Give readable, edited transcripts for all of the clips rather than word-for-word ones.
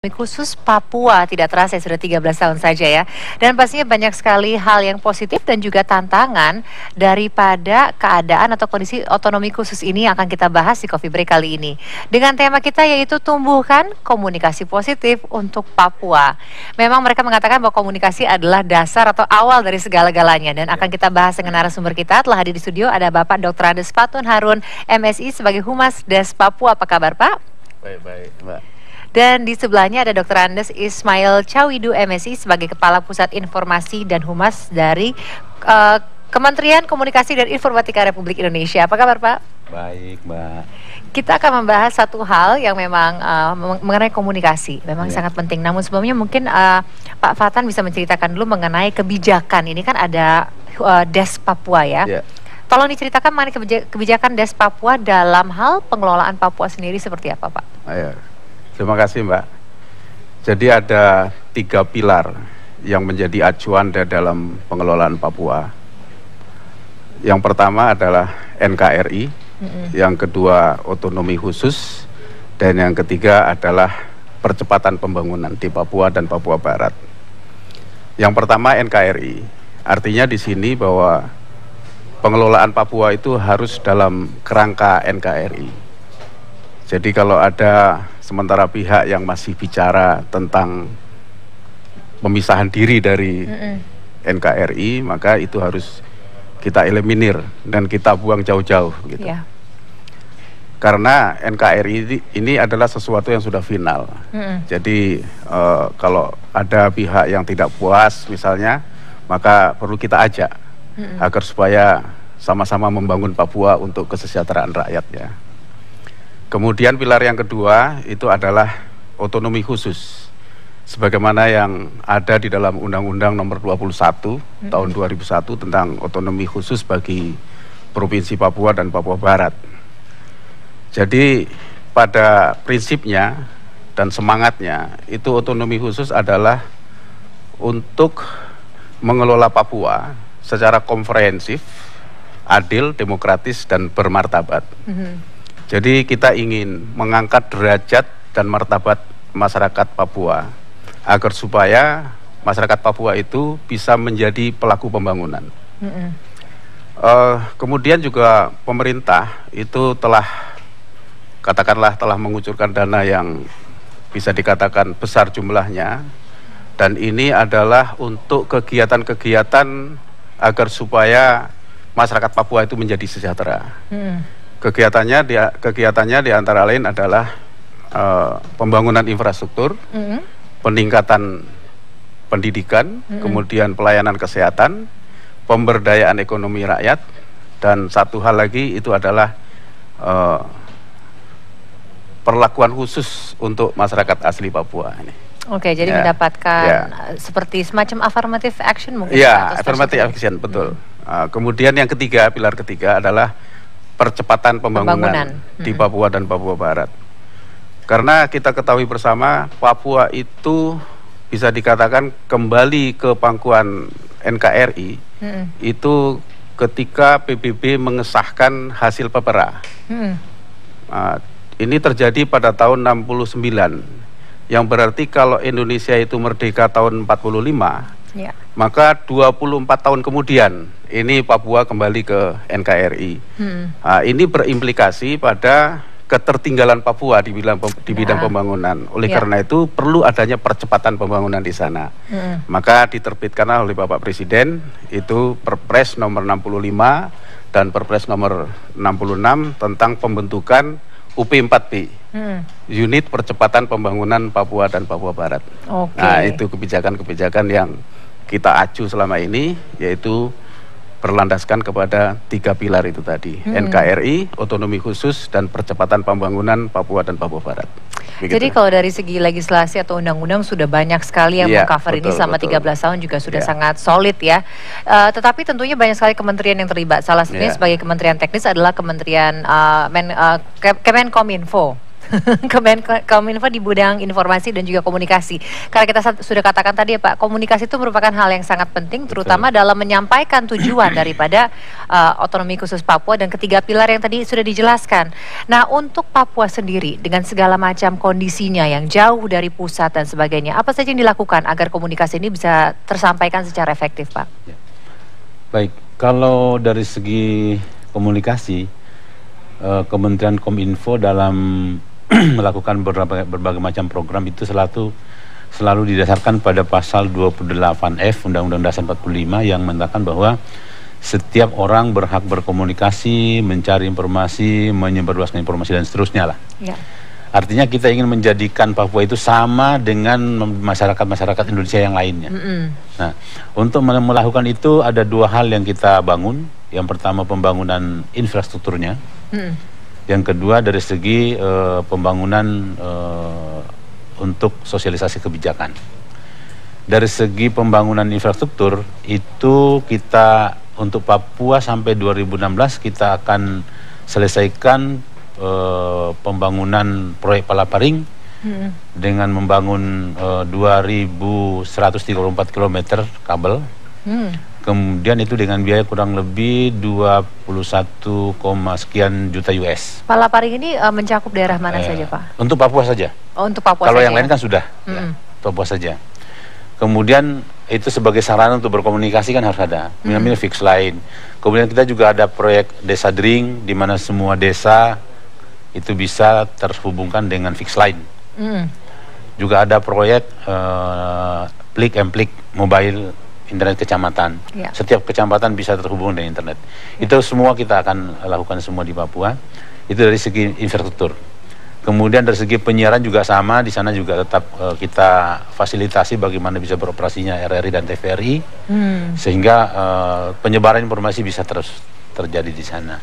Khusus Papua tidak terasa sudah 13 tahun saja ya. Dan pastinya banyak sekali hal yang positif dan juga tantangan daripada keadaan atau kondisi otonomi khusus ini yang akan kita bahas di Coffee Break kali ini. Dengan tema kita yaitu tumbuhkan komunikasi positif untuk Papua. Memang mereka mengatakan bahwa komunikasi adalah dasar atau awal dari segala-galanya dan akan kita bahas dengan narasumber kita. Telah hadir di studio ada Bapak Dr. Andes Fatun Harun MSI sebagai Humas Des Papua. Apa kabar Pak? Baik-baik Mbak. Dan di sebelahnya ada Dr. Andes Ismail Cawidu MSI sebagai Kepala Pusat Informasi dan Humas dari Kementerian Komunikasi dan Informatika Republik Indonesia. Apa kabar Pak? Baik Mbak. Kita akan membahas satu hal yang memang mengenai komunikasi, memang sangat penting. Namun sebelumnya mungkin Pak Fatan bisa menceritakan dulu mengenai kebijakan. Ini kan ada Des Papua ya. Tolong diceritakan mengenai kebijakan Des Papua dalam hal pengelolaan Papua sendiri seperti apa Pak? Terima kasih Mbak. Jadi ada 3 pilar yang menjadi acuan dalam pengelolaan Papua. Yang pertama adalah NKRI, yang kedua otonomi khusus, dan yang ketiga adalah percepatan pembangunan di Papua dan Papua Barat. Yang pertama NKRI, artinya di sini bahwa pengelolaan Papua itu harus dalam kerangka NKRI. Jadi kalau ada sementara pihak yang masih bicara tentang pemisahan diri dari NKRI, maka itu harus kita eliminir dan kita buang jauh-jauh gitu. Karena NKRI ini adalah sesuatu yang sudah final. Jadi kalau ada pihak yang tidak puas misalnya, maka perlu kita ajak agar supaya sama-sama membangun Papua untuk kesejahteraan rakyatnya. Kemudian pilar yang kedua itu adalah otonomi khusus, sebagaimana yang ada di dalam Undang-Undang Nomor 21 Tahun 2001 tentang otonomi khusus bagi Provinsi Papua dan Papua Barat. Jadi pada prinsipnya dan semangatnya itu otonomi khusus adalah untuk mengelola Papua secara komprehensif, adil, demokratis, dan bermartabat. Jadi kita ingin mengangkat derajat dan martabat masyarakat Papua agar supaya masyarakat Papua itu bisa menjadi pelaku pembangunan. Kemudian juga pemerintah itu telah mengucurkan dana yang bisa dikatakan besar jumlahnya, dan ini adalah untuk kegiatan-kegiatan agar supaya masyarakat Papua itu menjadi sejahtera. Kegiatannya di antara lain adalah pembangunan infrastruktur, peningkatan pendidikan, kemudian pelayanan kesehatan, pemberdayaan ekonomi rakyat, dan satu hal lagi itu adalah perlakuan khusus untuk masyarakat asli Papua ini. Oke, jadi mendapatkan seperti semacam affirmative action mungkin? Iya, affirmative action, betul. Kemudian yang ketiga, pilar ketiga adalah percepatan pembangunan di Papua dan Papua Barat. Karena kita ketahui bersama, Papua itu bisa dikatakan kembali ke pangkuan NKRI itu ketika PBB mengesahkan hasil PEPERA. Ini terjadi pada tahun 69, yang berarti kalau Indonesia itu merdeka tahun 45, maka 24 tahun kemudian ini Papua kembali ke NKRI. Ini berimplikasi pada ketertinggalan Papua di bidang pembangunan. Oleh karena itu perlu adanya percepatan pembangunan di sana. Maka diterbitkanlah oleh Bapak Presiden itu Perpres nomor 65 dan Perpres nomor 66 tentang pembentukan UP4B, Unit Percepatan Pembangunan Papua dan Papua Barat. Nah, itu kebijakan-kebijakan yang kita acu selama ini, yaitu berlandaskan kepada 3 pilar itu tadi, NKRI, otonomi khusus, dan percepatan pembangunan Papua dan Papua Barat. Begitu. Jadi kalau dari segi legislasi atau undang-undang sudah banyak sekali yang meng-cover ini selama 13 tahun juga sudah sangat solid ya. Tetapi tentunya banyak sekali kementerian yang terlibat. Salah satunya sebagai kementerian teknis adalah Kementerian Kemenkominfo. Kominfo di bidang informasi dan juga komunikasi. Karena kita sudah katakan tadi ya Pak, komunikasi itu merupakan hal yang sangat penting, terutama dalam menyampaikan tujuan daripada otonomi khusus Papua dan ketiga pilar yang tadi sudah dijelaskan. Nah, untuk Papua sendiri dengan segala macam kondisinya yang jauh dari pusat dan sebagainya, apa saja yang dilakukan agar komunikasi ini bisa tersampaikan secara efektif, Pak? Ya. Baik, kalau dari segi komunikasi, Kementerian Kominfo dalam melakukan berbagai macam program itu selalu didasarkan pada pasal 28F Undang-Undang Dasar 45 yang mengatakan bahwa setiap orang berhak berkomunikasi, mencari informasi, menyebarluaskan informasi dan seterusnya lah. Ya. Artinya kita ingin menjadikan Papua itu sama dengan masyarakat-masyarakat Indonesia yang lainnya. Nah, untuk melakukan itu ada dua hal yang kita bangun. Yang pertama pembangunan infrastrukturnya. Yang kedua dari segi pembangunan untuk sosialisasi kebijakan. Dari segi pembangunan infrastruktur itu kita untuk Papua sampai 2016 kita akan selesaikan pembangunan proyek Palaparing dengan membangun 2.134 km kabel. Kemudian itu dengan biaya kurang lebih 21, sekian juta US. Palaparing ini mencakup daerah mana saja, Pak? Untuk Papua saja. Oh, untuk Papua Kalau saja. yang lain kan sudah, ya, Papua saja. Kemudian itu sebagai sarana untuk berkomunikasi kan harus ada, namanya fix line. Kemudian kita juga ada proyek Desa Dring, di mana semua desa itu bisa terhubungkan dengan fix line. Juga ada proyek Plik and Plik mobile internet kecamatan. Ya. Setiap kecamatan bisa terhubung dengan internet. Ya. Itu semua kita akan lakukan semua di Papua. Itu dari segi infrastruktur. Kemudian dari segi penyiaran juga sama, di sana juga tetap kita fasilitasi bagaimana bisa beroperasinya RRI dan TVRI, sehingga penyebaran informasi bisa terus terjadi di sana.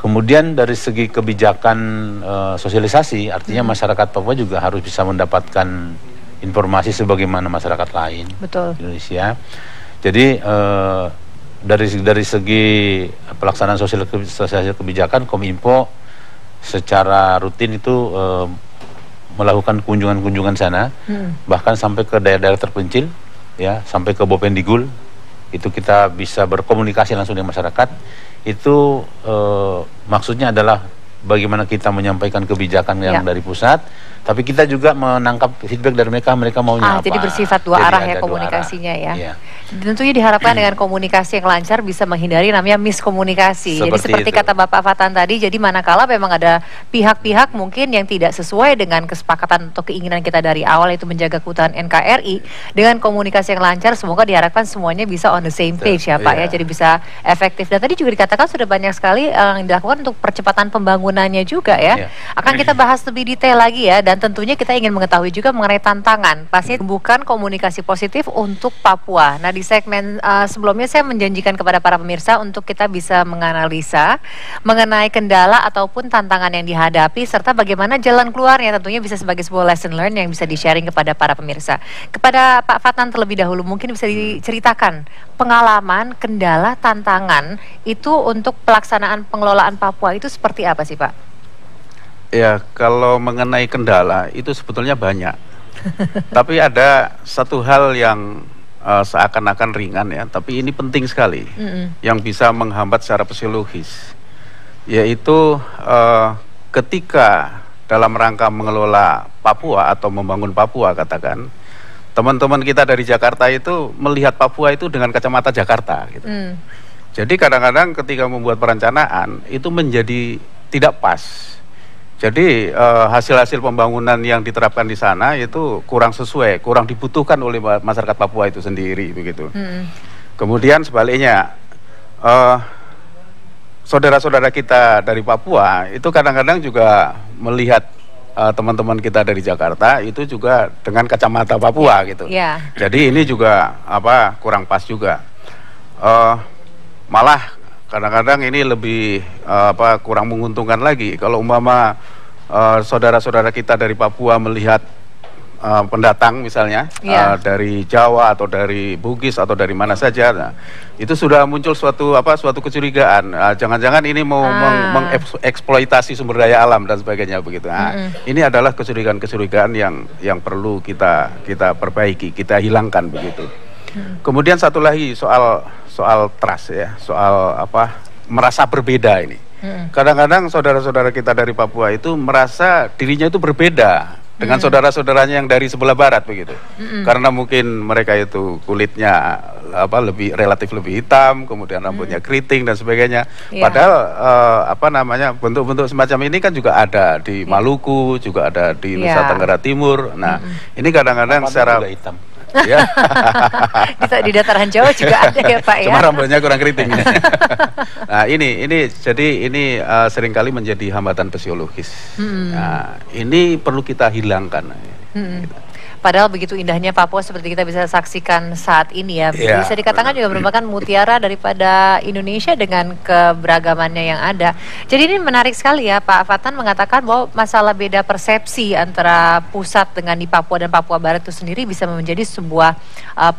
Kemudian dari segi kebijakan sosialisasi, artinya masyarakat Papua juga harus bisa mendapatkan informasi sebagaimana masyarakat lain. Betul. Di Indonesia. Jadi dari segi pelaksanaan sosialisasi kebijakan, Kominfo secara rutin itu melakukan kunjungan-kunjungan sana, bahkan sampai ke daerah-daerah terpencil, ya, sampai ke Bopendigul, itu kita bisa berkomunikasi langsung dengan masyarakat. Itu maksudnya adalah bagaimana kita menyampaikan kebijakan yang dari pusat, tapi kita juga menangkap feedback dari mereka maunya apa. Jadi bersifat dua arah ya komunikasinya ya. Iya. Tentunya diharapkan dengan komunikasi yang lancar bisa menghindari namanya miskomunikasi. Jadi seperti kata Bapak Fatan tadi, jadi manakala memang ada pihak-pihak mungkin yang tidak sesuai dengan kesepakatan atau keinginan kita dari awal itu menjaga keutuhan NKRI, dengan komunikasi yang lancar semoga diharapkan semuanya bisa on the same page ya Pak ya, jadi bisa efektif. Dan tadi juga dikatakan sudah banyak sekali yang dilakukan untuk percepatan pembangunannya juga ya. Akan kita bahas lebih detail lagi ya, dan tentunya kita ingin mengetahui juga mengenai tantangan pasti tumbuhkan komunikasi positif untuk Papua. Nah, di segmen sebelumnya saya menjanjikan kepada para pemirsa untuk kita bisa menganalisa mengenai kendala ataupun tantangan yang dihadapi serta bagaimana jalan keluarnya, tentunya bisa sebagai sebuah lesson learn yang bisa di-sharing kepada para pemirsa. Kepada Pak Fatan terlebih dahulu mungkin bisa diceritakan pengalaman, kendala, tantangan itu untuk pelaksanaan pengelolaan Papua itu seperti apa sih Pak? Ya, kalau mengenai kendala itu sebetulnya banyak. Tapi ada satu hal yang seakan-akan ringan ya, tapi ini penting sekali, yang bisa menghambat secara psikologis, yaitu ketika dalam rangka mengelola Papua atau membangun Papua, katakan teman-teman kita dari Jakarta itu melihat Papua itu dengan kacamata Jakarta gitu. Jadi kadang-kadang ketika membuat perencanaan itu menjadi tidak pas. Jadi hasil-hasil pembangunan yang diterapkan di sana itu kurang sesuai, kurang dibutuhkan oleh masyarakat Papua itu sendiri begitu. Kemudian sebaliknya, saudara-saudara kita dari Papua itu kadang-kadang juga melihat teman-teman kita dari Jakarta itu juga dengan kacamata Papua gitu. Jadi ini juga kurang pas juga. Malah kadang-kadang ini lebih kurang menguntungkan lagi kalau umpama saudara-saudara kita dari Papua melihat pendatang misalnya dari Jawa atau dari Bugis atau dari mana saja, nah, itu sudah muncul suatu kecurigaan, jangan-jangan ini mau mengeksploitasi sumber daya alam dan sebagainya begitu. Nah, ini adalah kecurigaan-kecurigaan yang perlu kita perbaiki, kita hilangkan begitu. Kemudian satu lagi soal trust ya, soal merasa berbeda ini. Kadang-kadang saudara-saudara kita dari Papua itu merasa dirinya itu berbeda dengan saudara-saudaranya yang dari sebelah barat begitu. Karena mungkin mereka itu kulitnya relatif lebih hitam, kemudian rambutnya keriting dan sebagainya. Padahal bentuk-bentuk semacam ini kan juga ada di Maluku, juga ada di Nusa Tenggara Timur. Nah, ini kadang-kadang secara hitam. Ya. Di dataran Jawa juga ada ya Pak ya. Cuma rambutnya kurang keriting. Nah ini seringkali menjadi hambatan fisiologis. Nah, ini perlu kita hilangkan. Padahal begitu indahnya Papua seperti kita bisa saksikan saat ini ya. Bisa dikatakan juga merupakan mutiara daripada Indonesia dengan keberagamannya yang ada. Jadi ini menarik sekali ya, Pak Fatnan mengatakan bahwa masalah beda persepsi antara pusat dengan di Papua dan Papua Barat itu sendiri bisa menjadi sebuah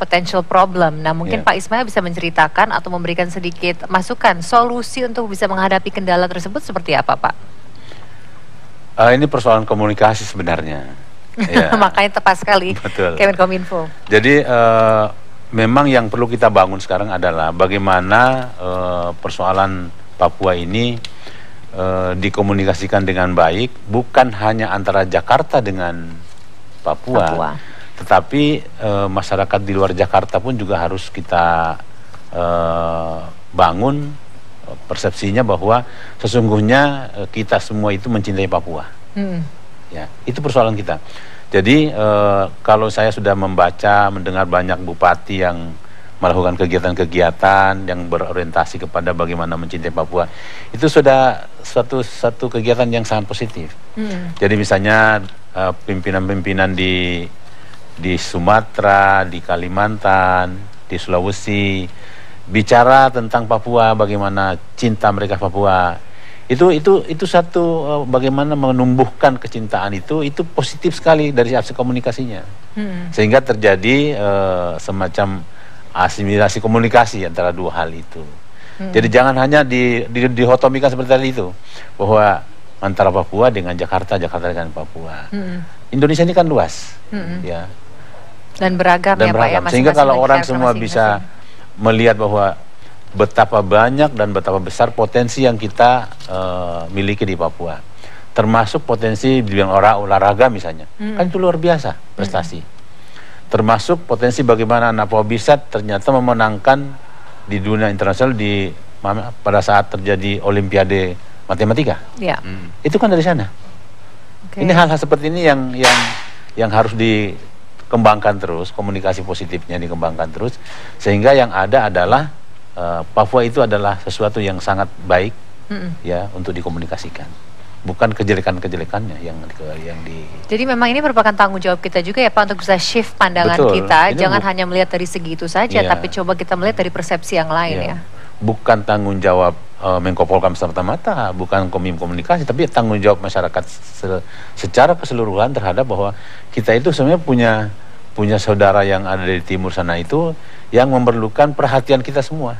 potential problem. Nah mungkin Pak Ismail bisa menceritakan atau memberikan sedikit masukan, solusi untuk bisa menghadapi kendala tersebut seperti apa Pak? Ini persoalan komunikasi sebenarnya. Ya. Makanya tepat sekali Kemenkominfo. Jadi memang yang perlu kita bangun sekarang adalah bagaimana persoalan Papua ini dikomunikasikan dengan baik, bukan hanya antara Jakarta dengan Papua. Tetapi masyarakat di luar Jakarta pun juga harus kita bangun persepsinya bahwa sesungguhnya kita semua itu mencintai Papua. Ya, itu persoalan kita. Jadi kalau saya sudah mendengar banyak bupati yang melakukan kegiatan-kegiatan yang berorientasi kepada bagaimana mencintai Papua, itu sudah satu kegiatan yang sangat positif. Jadi misalnya pimpinan-pimpinan di Sumatera, di Kalimantan, di Sulawesi bicara tentang Papua, bagaimana cinta mereka Papua. Itu satu bagaimana menumbuhkan kecintaan itu positif sekali dari aspek komunikasinya, sehingga terjadi semacam asimilasi komunikasi antara dua hal itu. Jadi jangan hanya dihotomikan seperti tadi itu, bahwa antara Papua dengan Jakarta dengan Papua. Indonesia ini kan luas, ya, dan beragam ya Pak ya, sehingga kalau orang semua bisa melihat bahwa betapa banyak dan betapa besar potensi yang kita miliki di Papua, termasuk potensi di bidang olahraga misalnya, kan itu luar biasa prestasi. Termasuk potensi bagaimana anak Papua bisa ternyata memenangkan di dunia internasional pada saat terjadi Olimpiade Matematika. Itu kan dari sana. Ini hal-hal seperti ini yang harus dikembangkan terus, komunikasi positifnya dikembangkan terus, sehingga yang ada adalah Papua itu adalah sesuatu yang sangat baik ya untuk dikomunikasikan, bukan kejelekan-kejelekannya yang di. Jadi memang ini merupakan tanggung jawab kita juga ya Pak untuk bisa shift pandangan kita, jangan hanya melihat dari segi itu saja, tapi coba kita melihat dari persepsi yang lain ya. Bukan tanggung jawab Menko Polhukam semata-mata, bukan komunikasi, tapi tanggung jawab masyarakat secara keseluruhan terhadap bahwa kita itu sebenarnya punya saudara yang ada di timur sana itu yang memerlukan perhatian kita semua.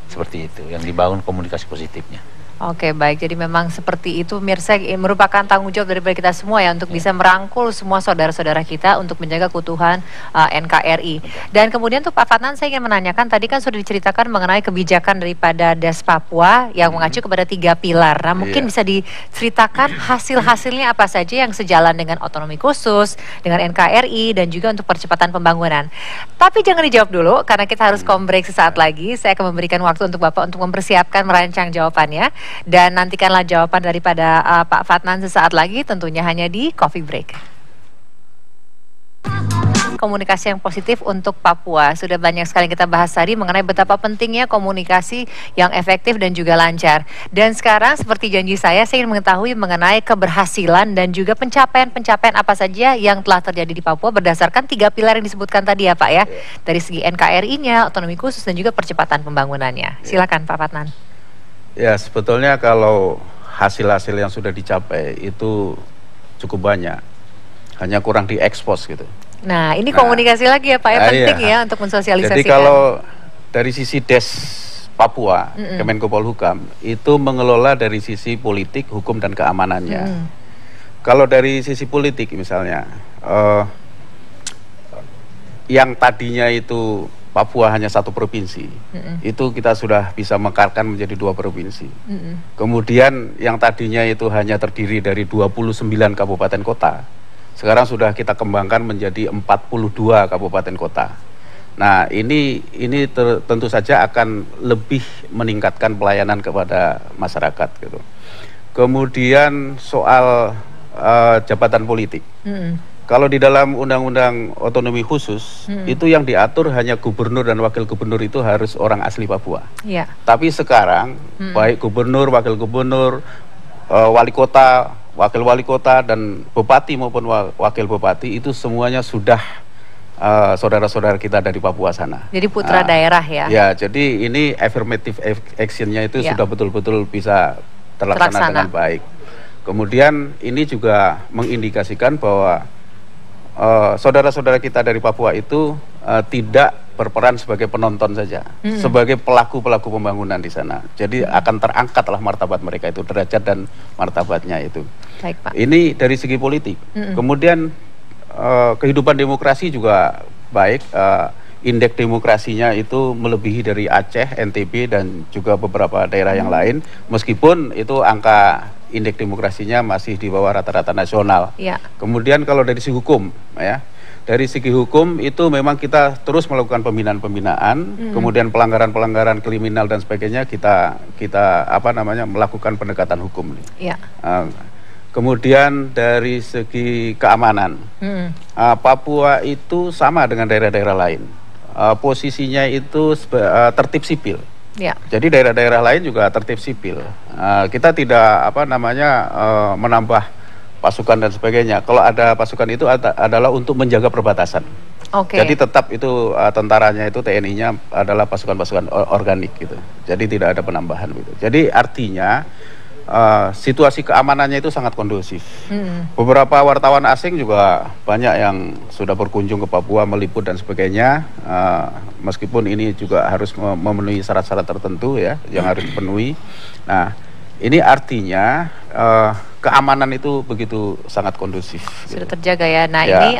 Seperti itu yang dibangun komunikasi positifnya. Oke, baik. Jadi memang seperti itu, Mirsa, merupakan tanggung jawab dari kita semua ya untuk bisa merangkul semua saudara-saudara kita untuk menjaga keutuhan NKRI. Dan kemudian tuh Pak Fatnan, saya ingin menanyakan, tadi kan sudah diceritakan mengenai kebijakan daripada Des Papua yang mengacu kepada 3 pilar. Nah, mungkin bisa diceritakan hasil-hasilnya apa saja yang sejalan dengan otonomi khusus, dengan NKRI, dan juga untuk percepatan pembangunan. Tapi jangan dijawab dulu, karena kita harus break sesaat lagi. Saya akan memberikan waktu untuk Bapak untuk mempersiapkan merancang jawabannya. Dan nantikanlah jawaban daripada Pak Fatnan sesaat lagi, tentunya hanya di Coffee Break. Komunikasi yang positif untuk Papua. Sudah banyak sekali kita bahas tadi mengenai betapa pentingnya komunikasi yang efektif dan juga lancar. Dan sekarang seperti janji saya ingin mengetahui mengenai keberhasilan dan juga pencapaian-pencapaian apa saja yang telah terjadi di Papua berdasarkan 3 pilar yang disebutkan tadi ya Pak ya. Dari segi NKRI-nya, otonomi khusus dan juga percepatan pembangunannya. Silakan Pak Fatnan. Ya, sebetulnya kalau hasil-hasil yang sudah dicapai itu cukup banyak. hanya kurang diekspos gitu. Nah, ini komunikasi lagi ya Pak ya, penting iya. ya untuk mensosialisasikan. Jadi kalau dari sisi Des Papua, Kemenko Polhukam itu mengelola dari sisi politik, hukum dan keamanannya. Kalau dari sisi politik misalnya, yang tadinya itu Papua hanya satu provinsi, itu kita sudah bisa mekarkan menjadi 2 provinsi. Kemudian yang tadinya itu hanya terdiri dari 29 kabupaten kota, sekarang sudah kita kembangkan menjadi 42 kabupaten kota. Nah, ini tentu saja akan lebih meningkatkan pelayanan kepada masyarakat gitu. Kemudian soal jabatan politik. Kalau di dalam Undang-Undang Otonomi Khusus, itu yang diatur hanya gubernur dan wakil gubernur itu harus orang asli Papua. Ya. Tapi sekarang, baik gubernur, wakil gubernur, wali kota, wakil wali kota, dan bupati maupun wakil bupati, itu semuanya sudah saudara-saudara kita dari Papua sana. Jadi putra daerah ya? Ya, jadi ini affirmative action-nya itu sudah betul-betul bisa terlaksana dengan baik. Kemudian ini juga mengindikasikan bahwa saudara-saudara kita dari Papua itu tidak berperan sebagai penonton saja, sebagai pelaku-pelaku pembangunan di sana. Jadi akan terangkatlah martabat mereka itu, derajat dan martabatnya itu. Baik, Pak. Ini dari segi politik. Kemudian kehidupan demokrasi juga baik. Indeks demokrasinya itu melebihi dari Aceh, NTB dan juga beberapa daerah yang lain. Meskipun itu angka indeks demokrasinya masih di bawah rata-rata nasional. Ya. Kemudian kalau dari segi hukum, ya, dari segi hukum itu memang kita terus melakukan pembinaan, kemudian pelanggaran-pelanggaran kriminal dan sebagainya kita melakukan pendekatan hukum. Ya. Kemudian dari segi keamanan, Papua itu sama dengan daerah-daerah lain. Posisinya itu tertib sipil. Ya. Jadi daerah-daerah lain juga tertib sipil. Kita tidak menambah pasukan dan sebagainya. Kalau ada pasukan itu adalah untuk menjaga perbatasan. Jadi tetap itu tentaranya itu TNI-nya adalah pasukan-pasukan organik gitu. Jadi tidak ada penambahan gitu. Jadi artinya situasi keamanannya itu sangat kondusif. Beberapa wartawan asing juga banyak yang sudah berkunjung ke Papua, meliput dan sebagainya. Meskipun ini juga harus memenuhi syarat-syarat tertentu ya, yang harus dipenuhi. Nah, ini artinya keamanan itu begitu sangat kondusif. Sudah terjaga ya. Nah ya. Ini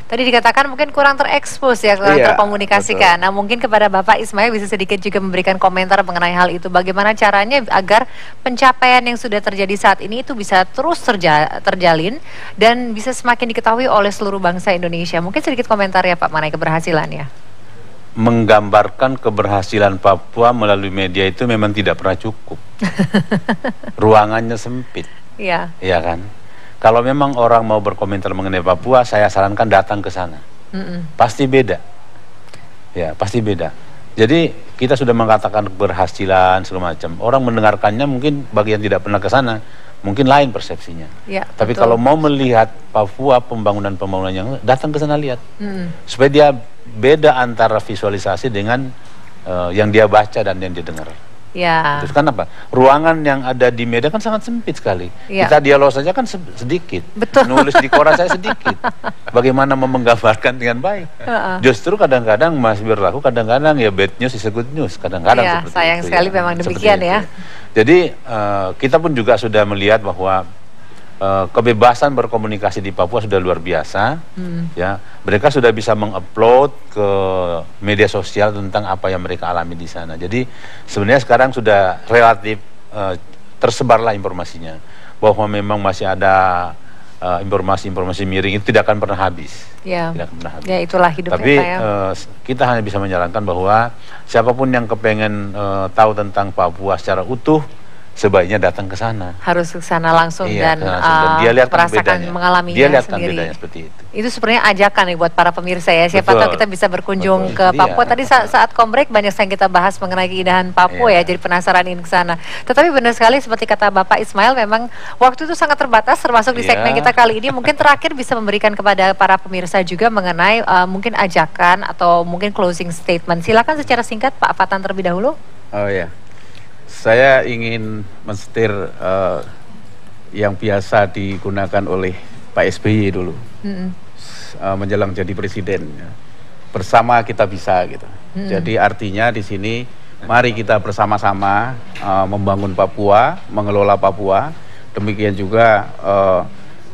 tadi dikatakan mungkin kurang terekspos ya, kurang terkomunikasikan. Betul. Nah mungkin kepada Bapak Ismail bisa sedikit juga memberikan komentar mengenai hal itu. Bagaimana caranya agar pencapaian yang sudah terjadi saat ini itu bisa terus terjalin dan bisa semakin diketahui oleh seluruh bangsa Indonesia. Mungkin sedikit komentar ya Pak mengenai keberhasilannya. Menggambarkan keberhasilan Papua melalui media itu memang tidak pernah cukup. Ruangannya sempit. Iya. Iya kan? Kalau memang orang mau berkomentar mengenai Papua, saya sarankan datang ke sana. Pasti beda. Ya, pasti beda. Jadi kita sudah mengatakan keberhasilan segala macam. Orang mendengarkannya mungkin bagi yang tidak pernah ke sana, mungkin lain persepsinya. Ya, tapi betul. kalau mau melihat Papua pembangunan yang datang ke sana lihat. Supaya dia beda antara visualisasi dengan yang dia baca dan yang dia dengar. Ya. Terus kan apa? Ruangan yang ada di media kan sangat sempit sekali. Ya. Kita dialog saja kan sedikit. Betul. Nulis di koran saya sedikit. Bagaimana menggambarkan dengan baik? Justru kadang-kadang masih berlaku, kadang-kadang ya bad news is a good news. Kadang-kadang ya, seperti sayang itu. Sekali memang demikian ya. Jadi kita pun juga sudah melihat bahwa kebebasan berkomunikasi di Papua sudah luar biasa. Ya, mereka sudah bisa mengupload ke media sosial tentang apa yang mereka alami di sana. Jadi sebenarnya sekarang sudah relatif tersebarlah informasinya bahwa memang masih ada informasi-informasi miring itu tidak akan pernah habis. Ya. Tidak akan pernah habis. Ya itulah hidupnya. Tapi kita hanya bisa menyarankan bahwa siapapun yang kepengen tahu tentang Papua secara utuh, sebaiknya datang ke sana. Harus ke sana langsung, dan dia lihat merasakan, mengalaminya dia lihat sendiri. bedanya seperti itu. Itu sebenarnya ajakan nih buat para pemirsa ya. Siapa tahu kita bisa berkunjung ke Papua. Tadi saat kombrek banyak yang kita bahas mengenai keindahan Papua ya. Jadi penasaran ingin ke sana. Tetapi benar sekali seperti kata Bapak Ismail, memang waktu itu sangat terbatas termasuk di segmen kita kali ini. Mungkin terakhir bisa memberikan kepada para pemirsa juga mengenai mungkin ajakan atau mungkin closing statement. Silakan secara singkat Pak Fatan terlebih dahulu. Oh ya. Saya ingin mensetir yang biasa digunakan oleh Pak SBY dulu menjelang jadi presiden. Ya. Bersama kita bisa gitu. Jadi artinya di sini mari kita bersama-sama membangun Papua, mengelola Papua. Demikian juga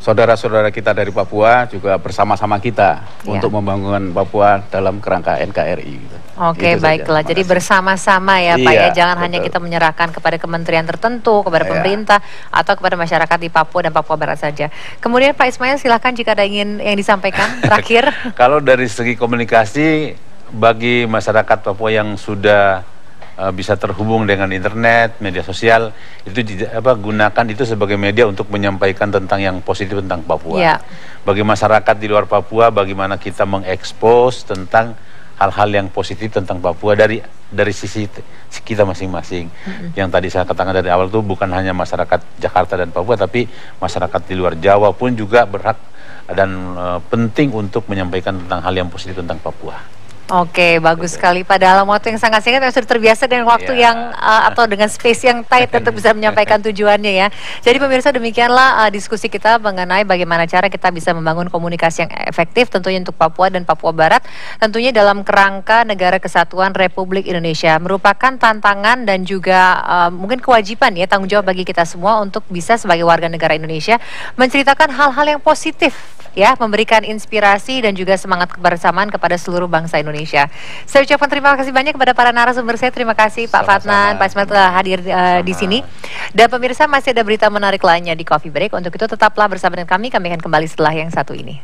saudara-saudara kita dari Papua juga bersama-sama kita untuk membangun Papua dalam kerangka NKRI. Gitu. Oke, baiklah. Jadi bersama-sama ya Pak ya, jangan hanya kita menyerahkan kepada kementerian tertentu, kepada pemerintah, atau kepada masyarakat di Papua dan Papua Barat saja. Kemudian Pak Ismail, silakan jika ada yang disampaikan terakhir. Kalau dari segi komunikasi, bagi masyarakat Papua yang sudah bisa terhubung dengan internet, media sosial, itu gunakan itu sebagai media untuk menyampaikan tentang yang positif tentang Papua. Bagi masyarakat di luar Papua, bagaimana kita mengekspos tentang hal-hal yang positif tentang Papua dari sisi kita masing-masing. Yang tadi saya katakan dari awal itu bukan hanya masyarakat Jakarta dan Papua, tapi masyarakat di luar Jawa pun juga berhak dan penting untuk menyampaikan tentang hal yang positif tentang Papua. Oke, bagus sekali. Pada dalam waktu yang sangat singkat, sudah terbiasa dengan waktu yang atau dengan space yang tight untuk bisa menyampaikan tujuannya ya. Jadi pemirsa, demikianlah diskusi kita mengenai bagaimana cara kita bisa membangun komunikasi yang efektif tentunya untuk Papua dan Papua Barat, tentunya dalam kerangka Negara Kesatuan Republik Indonesia. Merupakan tantangan dan juga mungkin kewajiban ya, tanggung jawab bagi kita semua untuk bisa sebagai warga negara Indonesia menceritakan hal-hal yang positif ya, memberikan inspirasi dan juga semangat kebersamaan kepada seluruh bangsa Indonesia. Saya ucapkan terima kasih banyak kepada para narasumber saya. Terima kasih Pak Fadnan, Pak Ismail telah hadir di sini. Dan pemirsa, masih ada berita menarik lainnya di Coffee Break. Untuk itu tetaplah bersama dengan kami. Kami akan kembali setelah yang satu ini.